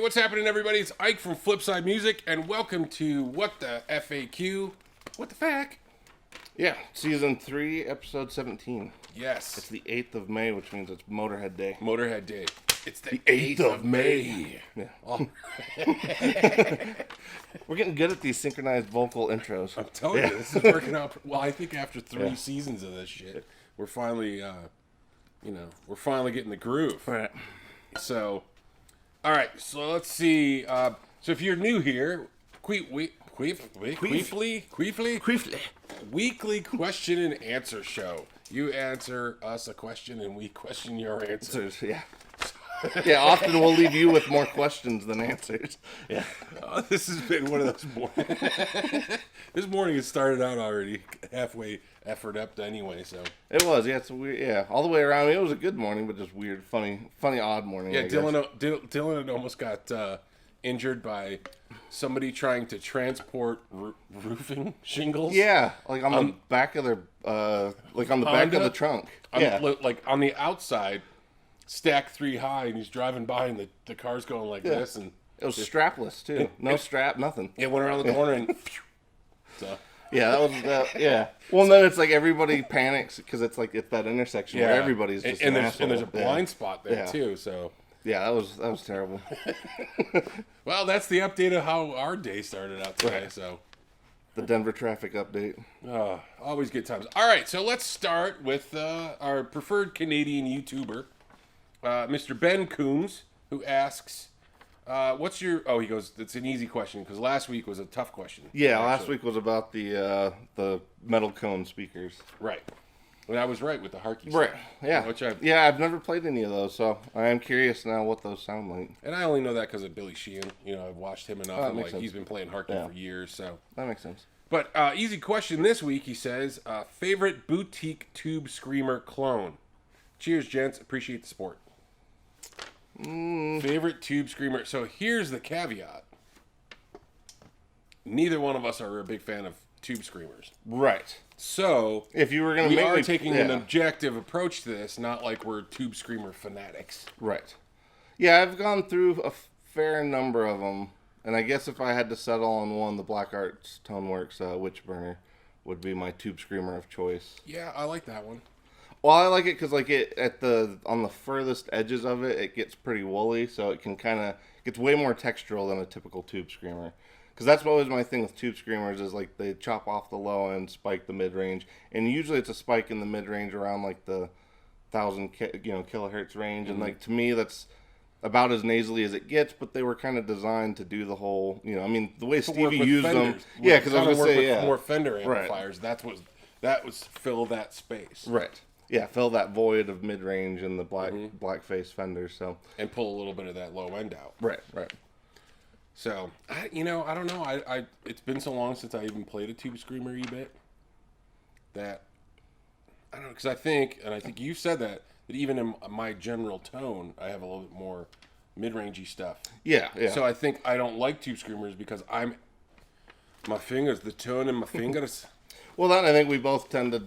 what's happening, everybody? It's Ike from Flipside Music, and welcome to What the F.A.Q. What the F.A.Q? Yeah, season 3, episode 17. Yes. It's the 8th of May, which means it's Motorhead Day. Motorhead Day. It's the 8th of May. Yeah. Oh. We're getting good at these synchronized vocal intros. I'm telling you, this is working out. Well, I think after 3 seasons of this shit, we're finally, we're finally getting the groove. Right. So, all right. So let's see. So if you're new here, weekly question and answer show. You answer us a question and we question your answers. Yeah. Yeah, often we'll leave you with more questions than answers. Yeah. This has been one of those mornings. This morning it started out already halfway effort up anyway, so. It was, yeah. It's weird, yeah. All the way around. It was a good morning, but just weird, funny, odd morning. Yeah, Dylan had almost got injured by somebody trying to transport roofing shingles. Yeah, like on the back of their, like on the back of the trunk. Like on the outside. Stacked 3 high, and he's driving by, and the car's going like this, and it was strapless too. No strap, nothing. It went around the corner, and so. Yeah, that was yeah. Well, then it's like everybody panics because it's that intersection where everybody's just and there's a blind spot there too. So yeah, that was terrible. Well, that's the update of how our day started out today. Right. So the Denver traffic update. Always good times. All right, so let's start with our preferred Canadian YouTuber. Mr. Ben Coombs, who asks, what's your... Oh, he goes, it's an easy question, because last week was a tough question. Yeah, last week was about the metal cone speakers. Right. And I was right with the Harkey Right, stuff, yeah. I've never played any of those, so I am curious now what those sound like. And I only know that because of Billy Sheehan. You know, I've watched him enough, and he's been playing Harkey for years, so... That makes sense. But easy question this week, he says, favorite boutique tube screamer clone? Cheers, gents. Appreciate the support. Favorite tube screamer. So here's the caveat. Neither one of us are a big fan of tube screamers. Right. So if you were going to we are taking an objective approach to this, not like we're tube screamer fanatics. Right. Yeah, I've gone through a fair number of them, and I guess if I had to settle on one, the Black Arts Toneworks Witchburner would be my tube screamer of choice. Yeah, I like that one. Well, I like it because on the furthest edges of it, it gets pretty woolly, so it can gets way more textural than a typical tube screamer. Because that's always my thing with tube screamers is like they chop off the low end, spike the mid range, and usually it's a spike in the mid range around like the 1,000 kilohertz range, and like to me that's about as nasally as it gets. But they were kind of designed to do the whole, I mean the way Stevie used them. Yeah, because I was gonna say more Fender amplifiers. Right. That was fill that space. Right. Yeah, fill that void of mid-range and the black face Fender, so and pull a little bit of that low end out. Right. So I don't know. I it's been so long since I even played a tube screamer bit that I don't know, because I think you said that even in my general tone, I have a little bit more mid-rangey stuff. Yeah. So I think I don't like tube screamers because the tone in my fingers. Well, I think we both tend to,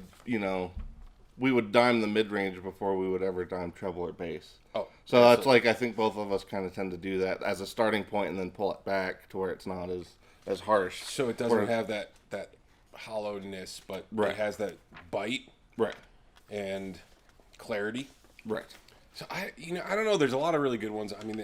we would dime the mid-range before we would ever dime treble or bass. Oh. So that's like, I think both of us kind of tend to do that as a starting point and then pull it back to where it's not as harsh. So it doesn't have that hollowness, but it has that bite. Right. And clarity. Right. So I don't know. There's a lot of really good ones. I mean,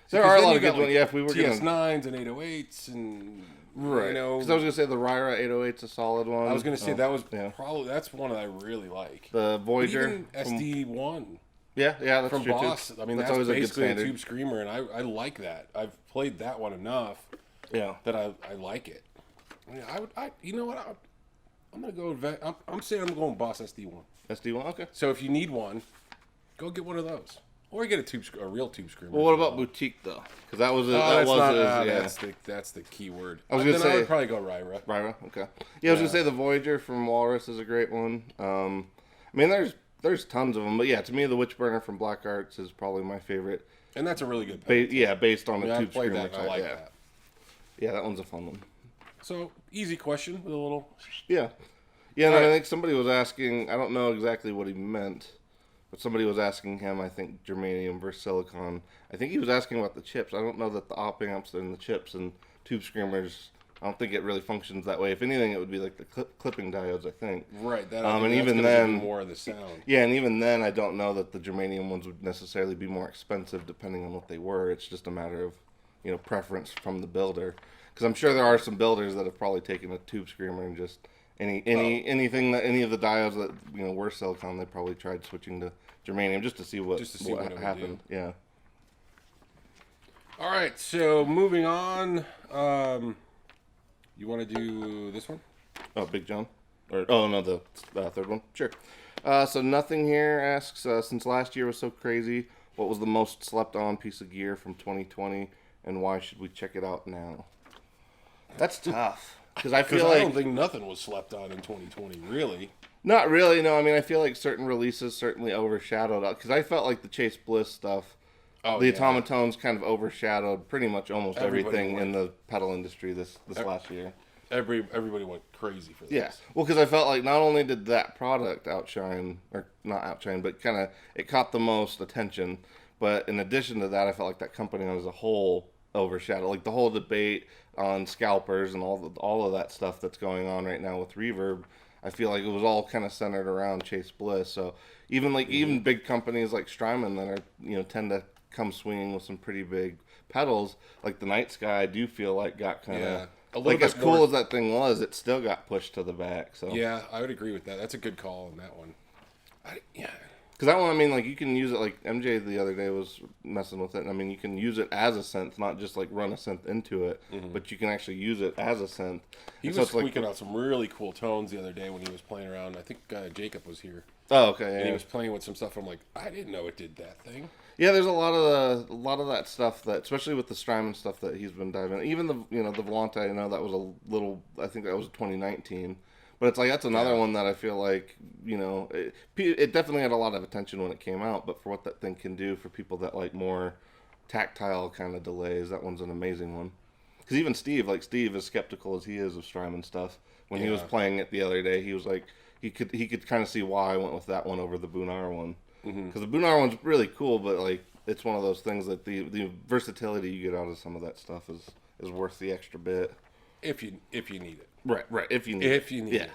there are a lot of good ones. Yeah, if we were TS9s and 808s and... Right, because I was going to say the Ryra 808's a solid one. I was going to say that was probably, that's one that I really like. The Voyager. Even SD1. Yeah, that's from true Boss. Too. I mean, that's basically a tube screamer, and I like that. I've played that one enough that I like it. I mean, you know what? I'm going to go, I'm saying I'm going Boss SD1. SD1, okay. So if you need one, go get one of those. Or get a real tube screamer. Well, what about boutique though? Because that was that's the key word. I was gonna say I would probably go Ryra. Ryra, okay. Yeah, I was gonna say the Voyager from Walrus is a great one. I mean, there's tons of them, but yeah, to me the Witchburner from Black Arts is probably my favorite. And that's a really good. Based on the tube screamer. I like that. Yeah, that one's a fun one. So easy question with a little. Yeah. And I think somebody was asking. I don't know exactly what he meant. but somebody was asking him, I think, germanium versus silicon. I think he was asking about the chips. I don't know that the op amps and the chips and tube screamers, I don't think it really functions that way. If anything, it would be like the clipping diodes, I think. Right. That, And that's even gonna then, be more of the sound. yeah, and even then, I don't know that the germanium ones would necessarily be more expensive depending on what they were. It's just a matter of, preference from the builder. Because I'm sure there are some builders that have probably taken a tube screamer and just anything that any of the diodes that were silicon, they probably tried switching to germanium just to see what happened. Yeah. All right. So moving on. You want to do this one? Oh, Big John? No, the third one? Sure. So Nothing here asks, since last year was so crazy, what was the most slept on piece of gear from 2020, and why should we check it out now? That's tough. Because I feel like... I don't think nothing was slept on in 2020, really. Not really, no. I mean, I feel like certain releases certainly overshadowed... Because I felt like the Chase Bliss stuff, the Automatones kind of overshadowed pretty much almost everything in the pedal industry this last year. Everybody went crazy for this. Yeah. Well, because I felt like not only did that product outshine, or not outshine, but kind of it caught the most attention. But in addition to that, I felt like that company as a whole overshadowed, like the whole debate on scalpers and all of that stuff that's going on right now with Reverb. I feel like it was all kind of centered around Chase Bliss. So even big companies like Strymon that are tend to come swinging with some pretty big pedals, like the Night Sky, I do feel like got kind of. Like, as cool as that thing was, it still got pushed to the back. So yeah, I would agree with that. That's a good call on that one. Because that one, I mean, like, you can use it, like, MJ the other day was messing with it. I mean, you can use it as a synth, not just, like, run a synth into it, but you can actually use it as a synth. He was squeaking out some really cool tones the other day when he was playing around. I think Jacob was here. Oh, okay, yeah. And he was playing with some stuff. I'm like, I didn't know it did that thing. Yeah, there's a lot of that stuff that, especially with the Strymon stuff that he's been diving. Even the the Volante, I know that was a little. I think that was 2019, but it's like that's another one that I feel like it definitely had a lot of attention when it came out. But for what that thing can do for people that like more tactile kind of delays, that one's an amazing one. Because even Steve, as skeptical as he is of Strymon stuff, when he was playing it the other day, he was like he could kind of see why I went with that one over the Bunar one. Because the Bunar one's really cool, but like it's one of those things that the versatility you get out of some of that stuff is worth the extra bit. If you need it. Right. If you need it.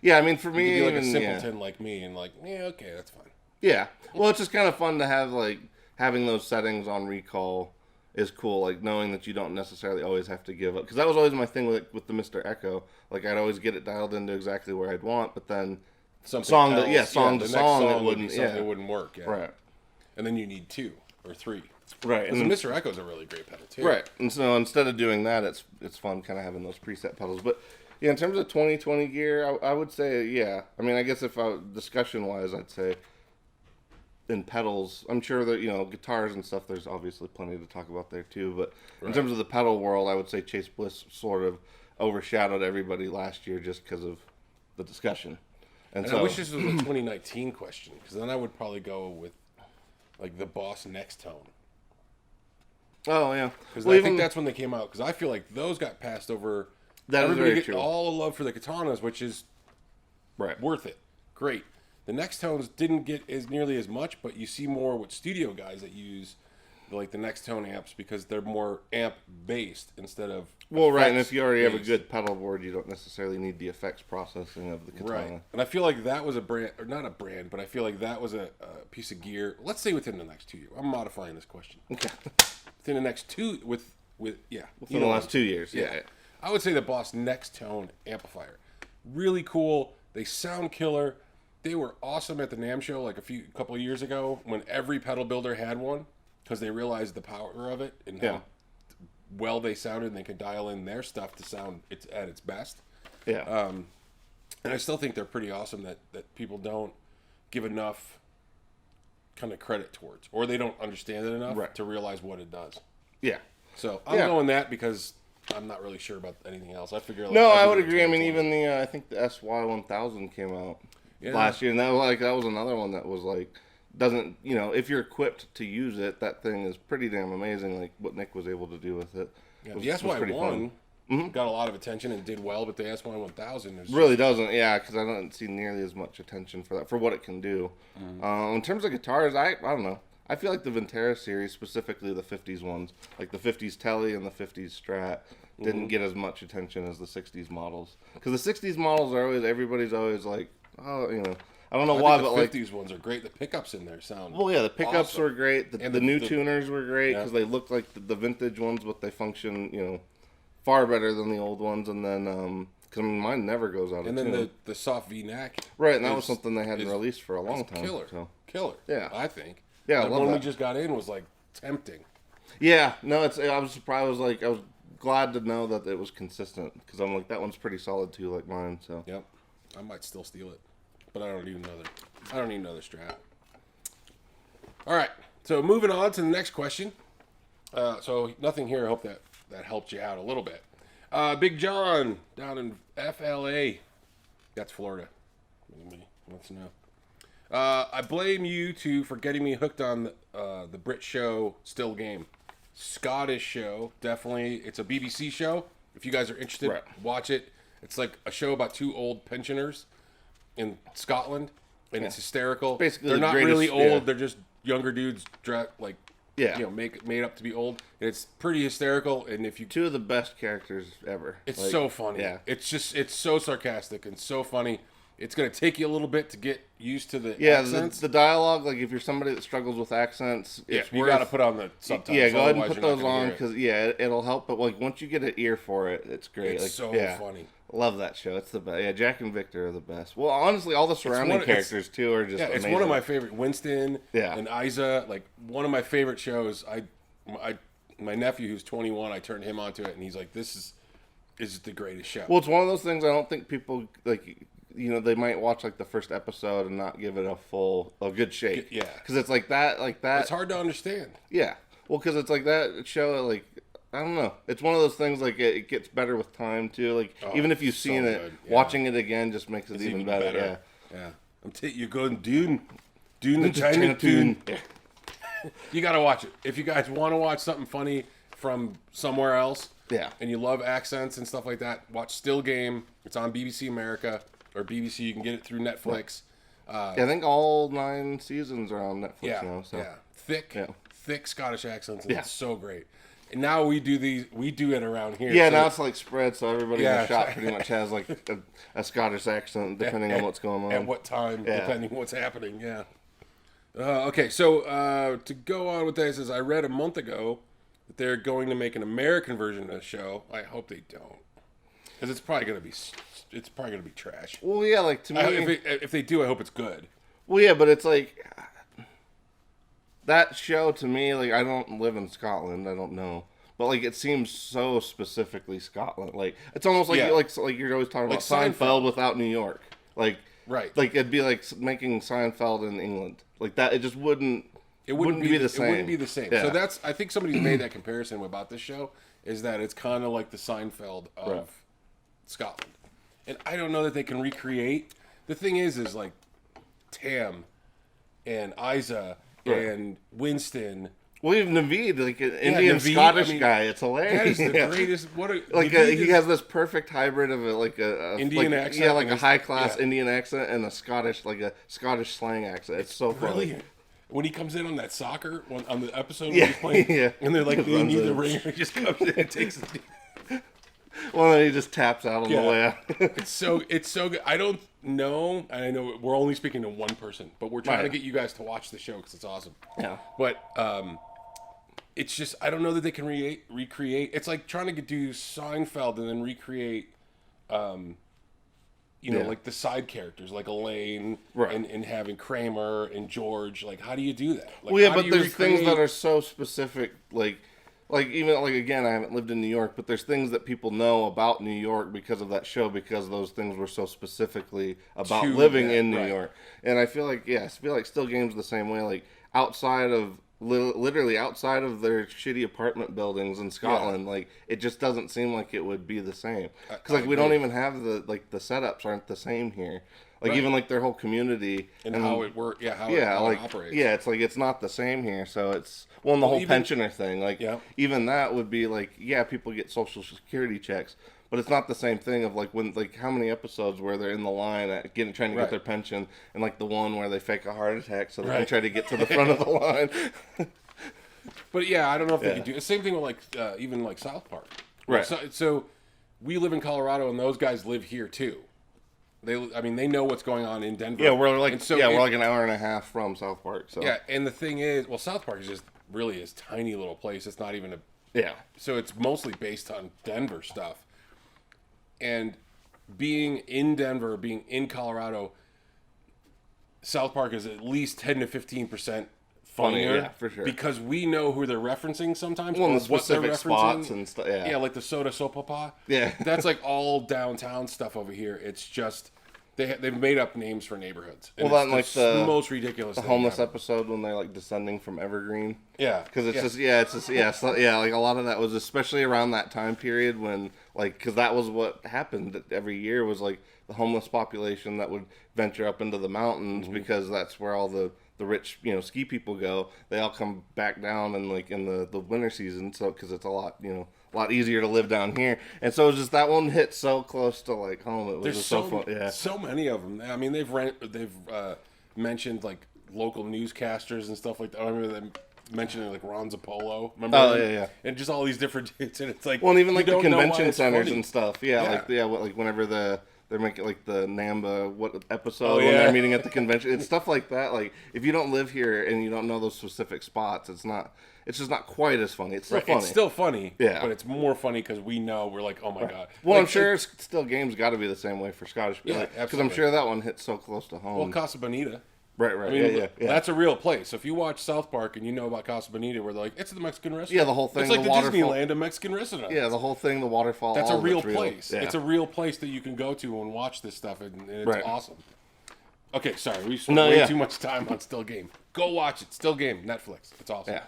Yeah, I mean, for me, you could be like a simpleton like me and like, yeah, okay, that's fine. Yeah. Well, it's just kind of fun to have, like, having those settings on recall is cool, like, knowing that you don't necessarily always have to give up. Because that was always my thing with the Mr. Echo. Like, I'd always get it dialed into exactly where I'd want, but then song to song, it wouldn't work. Yeah. Right. And then you need 2 or 3. Right. And the Mr. Echo's a really great pedal, too. Right. And so instead of doing that, it's fun kind of having those preset pedals. But yeah, in terms of 2020 gear, I would say, yeah. I mean, I guess discussion-wise, I'd say in pedals, I'm sure that, guitars and stuff, there's obviously plenty to talk about there, too. But in terms of the pedal world, I would say Chase Bliss sort of overshadowed everybody last year just because of the discussion. And so, I wish this was a 2019 question, because then I would probably go with, like, the Boss Next Tone. Oh, yeah. Because I think that's when they came out, because I feel like those got passed over. That is very true. All the love for the Katanas, which is worth it. Great. The Next Tones didn't get nearly as much, but you see more with studio guys that use like the Next Tone amps because they're more amp based instead of and if you already have a good pedal board, you don't necessarily need the effects processing of the Katana. Right. And I feel like that was a brand, or not a brand, but I feel like that was a piece of gear. Let's say within the next 2 years. I'm modifying this question. Okay. Within the next within the last 2 years. Yeah. I would say the Boss Next Tone amplifier. Really cool. They sound killer. They were awesome at the NAMM show like a couple of years ago when every pedal builder had one because they realized the power of it and how well they sounded and they could dial in their stuff to sound at its best. Yeah. And I still think they're pretty awesome that people don't give enough kind of credit towards, or they don't understand it enough to realize what it does. Yeah. So I'm going that because I'm not really sure about anything else. I figure. Like, I would agree. I mean, even I think the SY1000 came out last year, and that was another one that was like doesn't if you're equipped to use it, that thing is pretty damn amazing. Like what Nick was able to do with it. Yeah, the SY1 got a lot of attention and did well, but the S1000 is Really doesn't, yeah, because I don't see nearly as much attention for that, for what it can do. In terms of guitars, I don't know. I feel like the Ventera series, specifically the 50s ones, like the 50s Tele and the 50s Strat, didn't get as much attention as the 60s models. Because the 60s models are always, everybody's always like, oh, you know, I don't know why, but the like... 50s ones are great. The pickups in there sound Well, yeah, the pickups awesome. were great. The new tuners were great because they looked like the vintage ones, but they function, you know, far better than the old ones. And then, because mine never goes out of tune. And then the soft V-neck. Right, and that was something they hadn't released for a long time. Killer. Yeah. I think. Yeah, I the love one that. we just got in was like tempting. Yeah, no, I was surprised. I was glad to know that it was consistent because I'm like, that one's pretty solid too, like mine. So Yep. I might still steal it, but I don't need another Strat. All right, so moving on to the next question. So nothing here. I hope that helped you out a little bit. Big John down in FLA. That's Florida. Wants to know. I blame you two for getting me hooked on the Brit show Still Game. Scottish show, definitely. It's a BBC show. If you guys are interested, watch it. It's like a show about two old pensioners in Scotland, and it's hysterical. Basically, they're not greatest, really old. They're just younger dudes, made up to be old. And it's pretty hysterical. And if you two of the best characters ever. It's so funny. Yeah, it's so sarcastic and so funny. It's going to take you a little bit to get used to the accents. The dialogue, like if you're somebody that struggles with accents, you got to put on the subtitles. Yeah, go ahead and put those on because it'll help. But like once you get an ear for it, it's great. It's funny. Love that show. It's the best. Yeah, Jack and Victor are the best. Well, honestly, all the surrounding characters too are just amazing. It's one of my favorite. Winston and Isa, like one of my favorite shows. My nephew who's 21, I turned him onto it, and he's like, "This is the greatest show." Well, it's one of those things I don't think people like. You know, they might watch like the first episode and not give it a good shake. Yeah, because it's like that. It's hard to understand. Yeah, well, because it's like that show. Like I don't know. It's one of those things. Like it gets better with time too. Like even if you've seen it, watching it again just makes it even better. Yeah. You're going Dune the Chinatoon. Yeah. You got to watch it if you guys want to watch something funny from somewhere else. Yeah, and you love accents and stuff like that. Watch Still Game. It's on BBC America. Or BBC, you can get it through Netflix. I think all 9 seasons are on Netflix now. So. Yeah, thick Scottish accents, and it's so great. And now we do it around here. Yeah, so now it's like spread, so everybody in the shop pretty much has like a Scottish accent, depending on what's going on. At what time, depending on what's happening, yeah. Okay, so to go on with this, I read a month ago that they're going to make an American version of the show. I hope they don't. Because it's probably going to be trash. Well, yeah, like to me, if they do, I hope it's good. Well, yeah, but it's like that show to me. Like I don't live in Scotland, I don't know, but like it seems so specifically Scotland. Like it's almost like like you're always talking about Seinfeld without New York. Like like it'd be like making Seinfeld in England. Like that, it just wouldn't. It wouldn't be the same. It wouldn't be the same. Yeah. So I think somebody's made that comparison about this show. Is that it's kind of like the Seinfeld of Scotland. And I don't know that they can recreate. The thing is like Tam and Isa and Winston. Well, even Naveed, like an Indian Scottish guy, it's hilarious. That is the greatest. He has this perfect hybrid of a Indian accent. Yeah, like a high class Indian accent and a Scottish slang accent. It's so funny. When he comes in on that soccer on the episode when he's playing, and they're like, "We need the ringer." He just comes in and takes the. Well, then he just taps out on the way out. It's so good. I don't know, and I know we're only speaking to one person, but we're trying to get you guys to watch the show because it's awesome. Yeah. But it's just I don't know that they can recreate. It's like trying to do Seinfeld and then recreate, like the side characters, like Elaine, and having Kramer and George. Like, how do you do that? Like, well, yeah, but there's things that are so specific, like even again, I haven't lived in New York, but there's things that people know about New York because of that show, because those things were so specifically about living in New York. And I feel like Still Game's the same way. Like literally outside of their shitty apartment buildings in Scotland, like it just doesn't seem like it would be the same. Because we don't even have the setups aren't the same here. Like Right. even like their whole community and how it works. Yeah, how like it operates. yeah, it's like it's not the same here. So it's and the whole even- pensioner thing, like Yeah. even that would be like people get social security checks, but it's not the same thing of like when like how many episodes where they're in the line at trying to Right. get their pension, and like the one where they fake a heart attack so they can Right. try to get to the front of the line. But yeah, I don't know if they Yeah. could do the same thing with like even like South Park. Right. So we live in Colorado, and those guys live here too. They know what's going on in Denver. Yeah, we're like And so we're like an hour and a half from South Park. So yeah, and the thing is, well, South Park is just really this tiny little place. It's not even a yeah. so it's mostly based on Denver stuff. And being in Denver, being in Colorado, South Park is at least 10 to 15% funnier. Yeah, for sure. Because we know who they're referencing sometimes. Well, or the what they're specific spots and stuff. Yeah. Yeah, like the Soda Sopapa. Yeah. That's like all downtown stuff over here. It's just they've made up names for neighborhoods. And Well, it's then, like, the most ridiculous the thing homeless ever. episode when they're like descending from Evergreen. Yeah, Because like a lot of that was especially around that time period when like because that was what happened every year was like the homeless population that would venture up into the mountains because that's where all the rich ski people go. They all come back down and like in the winter season, so because it's a lot easier to live down here. And so it was just that one hit so close to like home. It was There's just so fun. Yeah. so many of them. I mean, they've mentioned like local newscasters and stuff like that. I remember them mentioning like Ron Zappolo. Remember? Oh, him? yeah. And just all these different dudes, and it's like Well, and even you like the don't know why convention it's centers funny. and stuff. Yeah. Like whenever they're making like the NAMBA episode Oh, when yeah. they're meeting at the convention. It's stuff like that. Like if you don't live here and you don't know those specific spots, it's just not quite as funny. It's still Right, funny. it's still funny, Yeah. but it's more funny because we know we're like, oh my god. Well, Like, I'm sure still games got to be the same way for Scottish. Yeah, Because I'm absolutely. sure that one hit so close to home. Well, Casa Bonita. right. I mean, yeah. that's a real place. So if you watch South Park and you know about Casa Bonita, where they're like, it's the Mexican restaurant. Yeah, the whole thing, It's like the the waterfall. Disneyland of Mexican restaurants. Yeah, the whole thing, the waterfall. That's all a of real it's place. Yeah. It's a real place that you can go to and watch this stuff, and it's Right. awesome. Okay, sorry, we spent No, way yeah. too much time on Still Game. Go watch it. Still Game, Netflix. It's awesome. Yeah.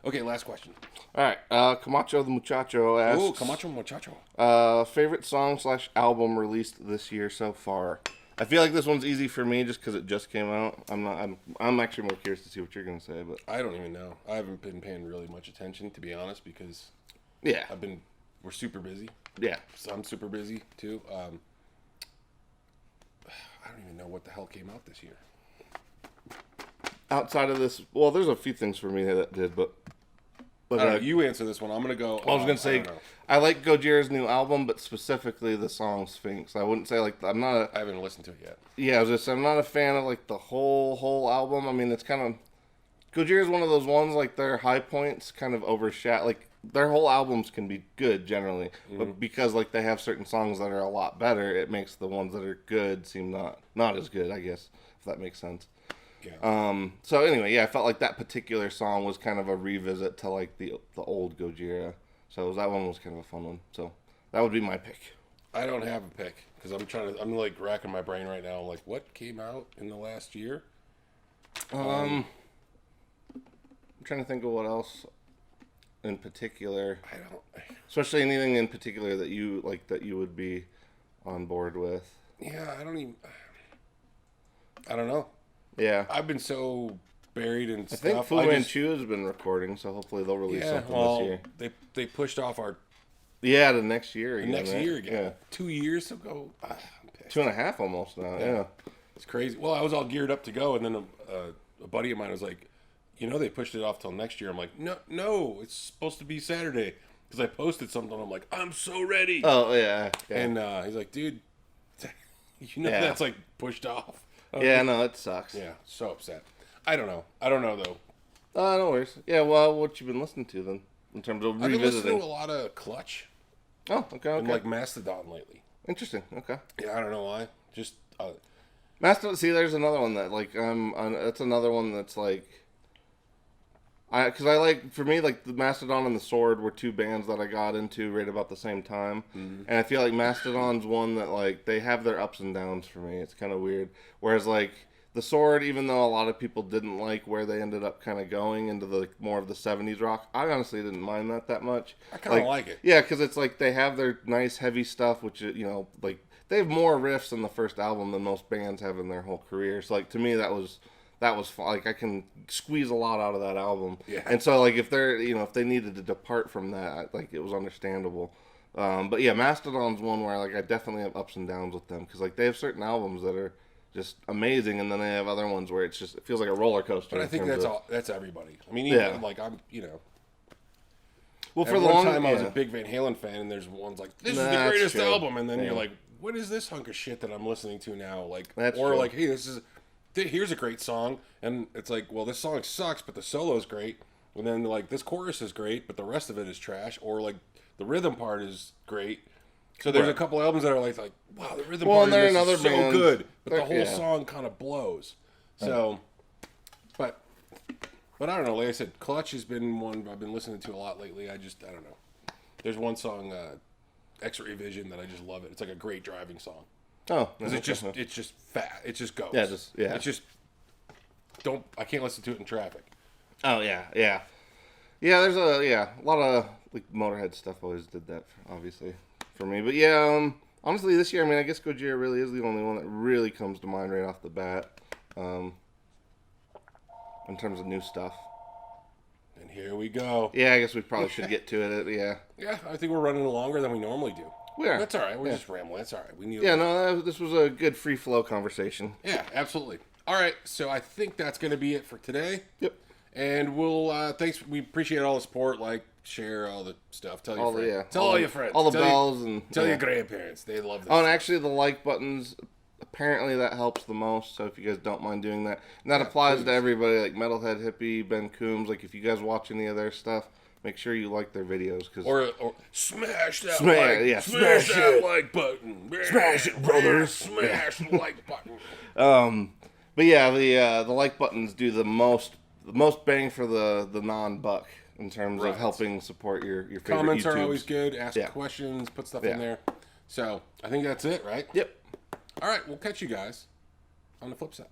Okay, last question. All right. Camacho the Muchacho asks. Oh, Camacho Muchacho. Favorite song / album released this year so far. I feel like this one's easy for me just because it just came out. I'm actually more curious to see what you're gonna say, but I don't even know. I haven't been paying really much attention, to be honest, because yeah, we're super busy. yeah. So I'm super busy too. I don't even know what the hell came out this year. Outside of this, well, there's a few things for me that did, but I don't know, you answer this one. I'm gonna go. I was gonna say I like Gojira's new album, but specifically the song Sphinx. I wouldn't say like I'm not. I haven't listened to it yet. Yeah, I was just I'm not a fan of like the whole album. I mean, it's kind of Gojira's one of those ones like their high points kind of overshadow. Like their whole albums can be good generally, but because like they have certain songs that are a lot better, it makes the ones that are good seem not as good. I guess if that makes sense. Yeah. So anyway, yeah, I felt like that particular song was kind of a revisit to like the old Gojira. So that one was kind of a fun one. So that would be my pick. I don't have a pick because I'm like racking my brain right now. Like, what came out in the last year? I'm trying to think of what else in particular. I don't. Especially anything in particular that you like that you would be on board with. Yeah, I don't even. I don't know. Yeah. I've been so buried in I stuff. think Fu Manchu has been recording, so hopefully they'll release something this year. They pushed off our Yeah, the next year again. next right? year again. Yeah. 2 years ago. I'm pissed. 2.5 almost now, yeah. It's crazy. Well, I was all geared up to go, and then a buddy of mine was like, they pushed it off till next year. I'm like, no, it's supposed to be Saturday. Because I posted something, I'm like, I'm so ready. Oh, yeah. And he's like, dude, Yeah. that's like pushed off. Yeah, no, it sucks. Yeah, so upset. I don't know though. No worries. Yeah, well, what you been listening to then, in terms of I've been revisiting? listening to a lot of Clutch Oh, okay. and like Mastodon lately. Interesting. Okay. Yeah, I don't know why. Just Mastodon. See, there's another one that like that's another one that's like. Because I like, for me, like, the Mastodon and the Sword were two bands that I got into right about the same time. Mm-hmm. And I feel like Mastodon's one that, like, they have their ups and downs for me. It's kind of weird. Whereas, like, The Sword, even though a lot of people didn't like where they ended up kind of going into the more of the 70s rock, I honestly didn't mind that much. I kind of like it. Yeah, because it's like they have their nice heavy stuff, which, you know, like they have more riffs in the first album than most bands have in their whole career. So like to me that was fun. Like I can squeeze a lot out of that album. Yeah. And so like if they're, you know, if they needed to depart from that, like it was understandable. But yeah, Mastodon's one where like I definitely have ups and downs with them because like they have certain albums that are just amazing, and then they have other ones where it feels like a roller coaster. But I think that's everybody. I mean, yeah. like I'm, you know. Well, for the one time I was a big Van Halen fan, and there's ones like this is the greatest album, and then you're like, what is this hunk of shit that I'm listening to now? Like, like, hey, here's a great song, and it's like, well, this song sucks, but the solo's great, and then like this chorus is great, but the rest of it is trash, or like the rhythm part is great. So there's a couple albums that are like wow, the rhythm part is so good, but the whole song kind of blows. So, but I don't know. Like I said, Clutch has been one I've been listening to a lot lately. I don't know. There's one song, X-Ray Vision, that I just love it. It's like a great driving song. Oh, because it's just fat. It just goes. Yeah, It's just I can't listen to it in traffic. Oh yeah. There's a lot of like Motorhead stuff. Always did that, obviously. For me, but yeah, honestly, this year, I mean, I guess Gojira really is the only one that really comes to mind right off the bat, in terms of new stuff. And here we go. Yeah, I guess we probably should get to it. Yeah. Yeah, I think we're running longer than we normally do. We are. That's all right. We're just rambling. That's all right. We need. Yeah, no, this was a good free flow conversation. Yeah, absolutely. All right, so I think that's going to be it for today. Yep. And we'll thanks. We appreciate all the support. Like, share all the stuff. Tell your friends. Tell all your friends. All the bells and tell your grandparents. They love this. Oh, and actually, the like buttons. Apparently, that helps the most. So if you guys don't mind doing that, and that applies to everybody, like Metalhead Hippie, Ben Coombs. Like if you guys watch any of their stuff, make sure you like their videos or smash that like button. Smash it, brothers. Smash the like button. But yeah, the like buttons do the most bang for the non-buck in terms of helping support your favorite Comments YouTubes. are always good. Ask questions, put stuff in there. So I think that's it, right? Yep. All right, we'll catch you guys on the flip side.